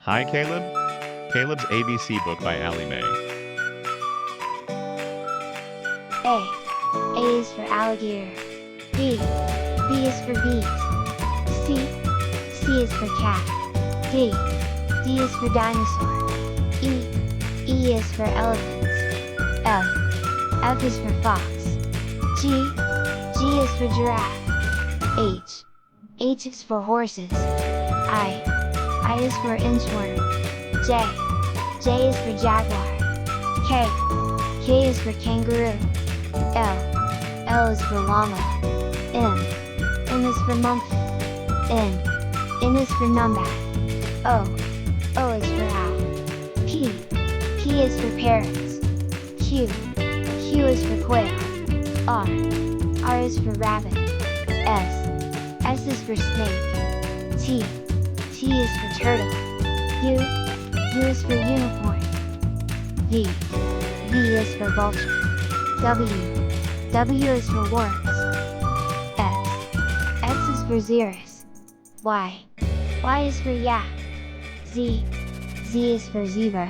Hi, Caleb. Caleb's ABC book by Allie Mae. A. A is for alligator. B. B is for bees. C. C is for cat. D. D is for dinosaur. E. E is for elephants. F. F is for fox. G. G is for giraffe. H. H is for horses. I is for inchworm. J. J is for jaguar. K. K is for kangaroo. L. L is for llama. M. M is for monkey. N. N is for numbat. O. O is for owl. P. P is for parrots. Q. Q is for quail. R. R is for rabbit. S. S is for snake. T. T is for turtle. U. U is for unicorn. V. V is for vulture. W. W is for worms. X. X is for xerus. Y. Y is for yak. Z. Z is for zebra.